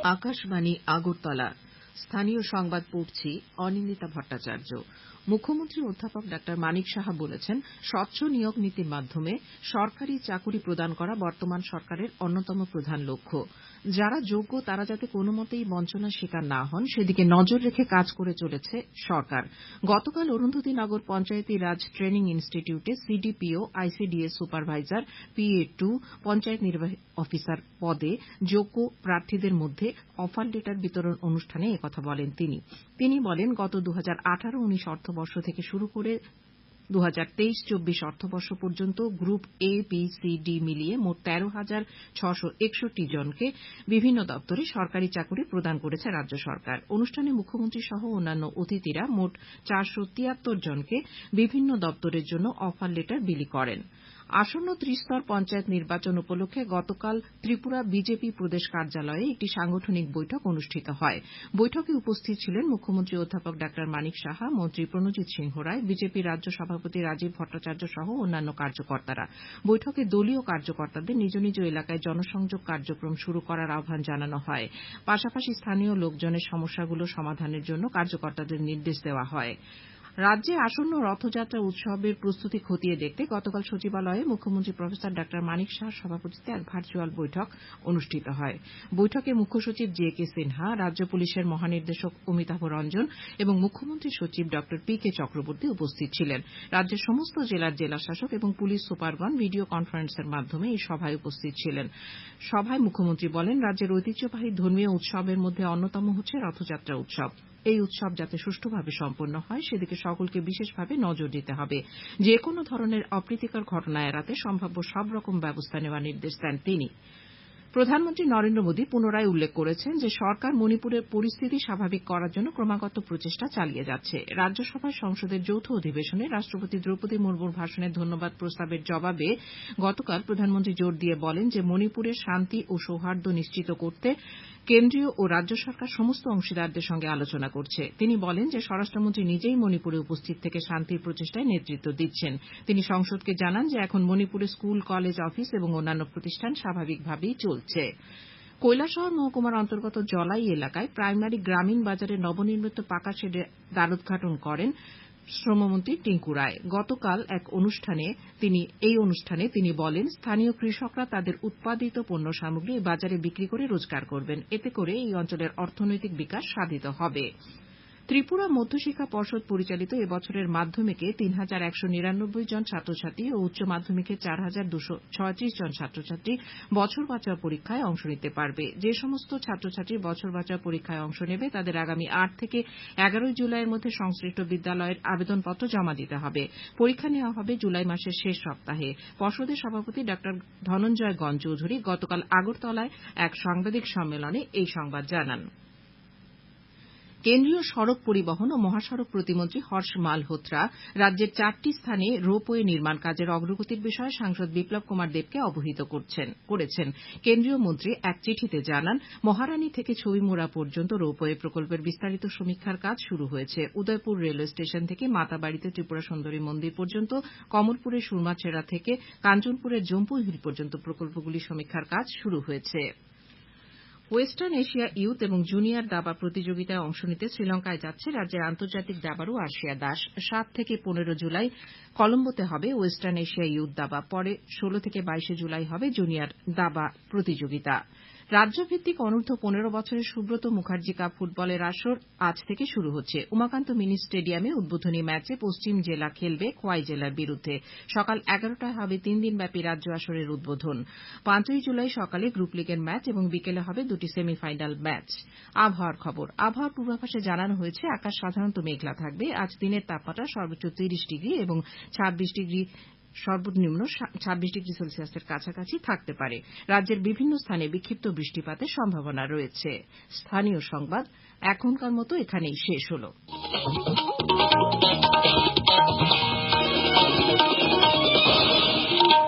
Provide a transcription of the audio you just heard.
আকাশবাণী আগরতলা স্থানীয় সংবাদ পড়ছি অনিন্দিতা ভট্টাচার্য। মুখ্যমন্ত্রী অধ্যাপক ডা মানিক সাহা বলেছেন, স্বচ্ছ নিয়োগ নীতির মাধ্যমে সরকারি চাকুরি প্রদান করা বর্তমান সরকারের অন্যতম প্রধান লক্ষ্য। যারা যোগ্য তারা যাতে কোনোমতেই বঞ্চনার শিকার না হন সেদিকে নজর রেখে কাজ করে চলেছে সরকার। গতকাল অরুন্ধতী নগর পঞ্চায়েতি রাজ ট্রেনিং ইনস্টিটিউটে CDPO, ICDS supervisor, PA2 panchayat নির্বাহী অফিসার পদে যোগ্য প্রার্থীদের মধ্যে অফার লেটার বিতরণ অনুষ্ঠানে একথা বলেন তিনি বলেন, গত 2018-19 অর্থবর্ষ থেকে শুরু করে 2023-24 অর্থবর্ষ পর্যন্ত group A, B, C, D মিলিয়ে মোট 13,661 জনকে বিভিন্ন দপ্তরে সরকারি চাকুরি প্রদান করেছে রাজ্য সরকার। অনুষ্ঠানে মুখ্যমন্ত্রী সহ অন্যান্য অতিথিরা মোট 473 জনকে বিভিন্ন দপ্তরের জন্য অফার লেটার বিলি করেন। আসন্ন ত্রিস্তর পঞ্চায়েত নির্বাচন উপলক্ষে গতকাল ত্রিপুরা বিজেপি প্রদেশ কার্যালয়ে একটি সাংগঠনিক বৈঠক অনুষ্ঠিত হয়। বৈঠকে উপস্থিত ছিলেন মুখ্যমন্ত্রী অধ্যাপক ডা মানিক সাহা, মন্ত্রী প্রণজিৎ সিংহ রায়, বিজেপি রাজ্য সভাপতি রাজীব ভট্টাচার্য সহ অন্যান্য কার্যকর্তারা। বৈঠকে দলীয় কার্যকর্তাদের নিজ নিজ এলাকায় জনসংযোগ কার্যক্রম শুরু করার আহ্বান জানানো হয়। পাশাপাশি স্থানীয় লোকজনের সমস্যাগুলো সমাধানের জন্য কার্যকর্তাদের নির্দেশ দেওয়া হয়। রাজ্যে আসন্ন রথযাত্রা উৎসবের প্রস্তুতি খতিয়ে দেখতে গতকাল সচিবালয়ে মুখ্যমন্ত্রী প্রফেসর ডা মানিক সাহার সভাপতিত্বে এক ভার্চুয়াল বৈঠক অনুষ্ঠিত হয়। বৈঠকে মুখ্য সচিব JK সিনহা, রাজ্য পুলিশের মহানির্দেশক অমিতাভ রঞ্জন এবং মুখ্যমন্ত্রীর সচিব ড PK চক্রবর্তী উপস্থিত ছিলেন। রাজ্যের সমস্ত জেলার জেলাশাসক এবং পুলিশ সুপারগণ ভিডিও কনফারেন্সের মাধ্যমে এই সভায় উপস্থিত ছিলেন। সভায় মুখ্যমন্ত্রী বলেন, রাজ্যের ঐতিহ্যবাহী ধর্মীয় উৎসবের মধ্যে অন্যতম হচ্ছে রথযাত্রা উৎসব। এই উৎসব যাতে সুষ্ঠুভাবে সম্পন্ন হয় সেদিকে সকলকে বিশেষভাবে নজর দিতে হবে। যে কোনো ধরনের অপ্রীতিকর ঘটনা এড়াতে সম্ভাব্য সব রকম ব্যবস্থা নেওয়ার নির্দেশ দেন তিনি। প্রধানমন্ত্রী নরেন্দ্র মোদী পুনরায় উল্লেখ করেছেন যে সরকার মণিপুরের পরিস্থিতি স্বাভাবিক করার জন্য ক্রমাগত প্রচেষ্টা চালিয়ে যাচ্ছে। রাজ্যসভায় সংসদের যৌথ অধিবেশনে রাষ্ট্রপতি দ্রৌপদী মুর্মুর ভাষণের ধন্যবাদ প্রস্তাবের জবাবে গতকাল প্রধানমন্ত্রী জোর দিয়ে বলেন যে মণিপুরের শান্তি ও সৌহার্দ্য নিশ্চিত করতে কেন্দ্রীয় ও রাজ্য সরকার সমস্ত অংশীদারদের সঙ্গে আলোচনা করছে। তিনি বলেন যে স্বরাষ্ট্রমন্ত্রী নিজেই মণিপুরে উপস্থিত থেকে শান্তির প্রচেষ্টায় নেতৃত্ব দিচ্ছেন। তিনি সংসদকে জানান যে এখন মণিপুরে স্কুল, কলেজ, অফিস এবং অন্যান্য প্রতিষ্ঠান স্বাভাবিকভাবেই চলছে। কৈলাসহর মহকুমার অন্তর্গত জলাই এলাকায় প্রাইমারি গ্রামীণ বাজারে নবনির্মিত পাকা শেডের দ্বারোদ্ঘাটন করেন শ্রমমন্ত্রী টিঙ্কু রায়। গতকাল এই অনুষ্ঠানে তিনি বলেন, স্থানীয় কৃষকরা তাদের উৎপাদিত পণ্য সামগ্রী এই বাজারে বিক্রি করে রোজগার করবেন। এতে করে এই অঞ্চলের অর্থনৈতিক বিকাশ সাধিত হবে। ত্রিপুরা মধ্যশিক্ষা পর্ষদ পরিচালিত এবছরের মাধ্যমিকে 3,199 জন ছাত্রছাত্রী ও উচ্চ মাধ্যমিকে 4,236 জন ছাত্রছাত্রী বছর বাঁচাও পরীক্ষায় অংশ নিতে পারবে। যে সমস্ত ছাত্রছাত্রী বছর বাঁচাও পরীক্ষায় অংশ নেবে তাদের আগামী 8 থেকে 11 জুলাইয়ের মধ্যে সংশ্লিষ্ট বিদ্যালয়ের আবেদনপত্র জমা দিতে হবে। পরীক্ষা নেওয়া হবে জুলাই মাসের শেষ সপ্তাহে। পর্ষদের সভাপতি ডা ধনঞ্জয় গণ চৌধুরী গতকাল আগরতলায় এক সাংবাদিক সম্মেলনে এই সংবাদ জানান। কেন্দ্রীয় সড়ক পরিবহন ও মহাসড়ক প্রতিমন্ত্রী হর্ষ মালহোত্রা রাজ্যের 4টি স্থানে রোপওয়ে নির্মাণ কাজের অগ্রগতির বিষয়ে সাংসদ বিপ্লব কুমার দেবকে অবহিত করেছেন। কেন্দ্রীয় মন্ত্রী এক চিঠিতে জানান, মহারানী থেকে ছবিমুড়া পর্যন্ত রোপওয়ে প্রকল্পের বিস্তারিত সমীক্ষার কাজ শুরু হয়েছে। উদয়পুর রেলওয়ে স্টেশন থেকে মাতাবাড়িতে ত্রিপুরা সুন্দরী মন্দির পর্যন্ত, কমলপুরের সুরমাছেড়া থেকে কাঞ্চনপুরের জম্পু হিল পর্যন্ত প্রকল্পগুলির সমীক্ষার কাজ শুরু হয়েছে। ওয়েস্টার্ন এশিয়া ইয়ুথ এবং জুনিয়র দাবা প্রতিযোগিতায় অংশ নিতে শ্রীলঙ্কায় যাচ্ছে রাজ্যের আন্তর্জাতিক দাবাড়ু আর্শিয়া দাস। 7 থেকে 15 জুলাই কলম্বোতে হবে ওয়েস্টার্ন এশিয়া ইয়ুথ দাবা। পরে 16 থেকে 22 জুলাই হবে জুনিয়র দাবা প্রতিযোগিতা। রাজ্যভিত্তিক অনূর্ধ্ব 15 বছরের সুব্রত মুখার্জি কাপ ফুটবলের আসর আজ থেকে শুরু হচ্ছে। উমাকান্ত মিনি স্টেডিয়ামে উদ্বোধনী ম্যাচে পশ্চিম জেলা খেলবে খোয়াই জেলার বিরুদ্ধে। সকাল 11টায় হবে 3 দিনব্যাপী রাজ্য আসরের উদ্বোধন। 5ই জুলাই সকালে গ্রুপ লিগের ম্যাচ এবং বিকেলে হবে দুটি সেমিফাইনাল ম্যাচ। আবহাওয়ার খবর। আবহাওয়ার পূর্বাভাসে জানানো হয়েছে আকাশ সাধারণত মেঘলা থাকবে। আজ দিনের তাপমাত্রা সর্বোচ্চ 30 ডিগ্রি এবং সর্বনিম্ন 26 ডিগ্রি সেলসিয়াসের কাছাকাছি থাকতে পারে। রাজ্যের বিভিন্ন স্থানে বিক্ষিপ্ত বৃষ্টিপাতের সম্ভাবনা রয়েছে। স্থানীয় সংবাদ এখনকার মতো এখানেই শেষ হলো।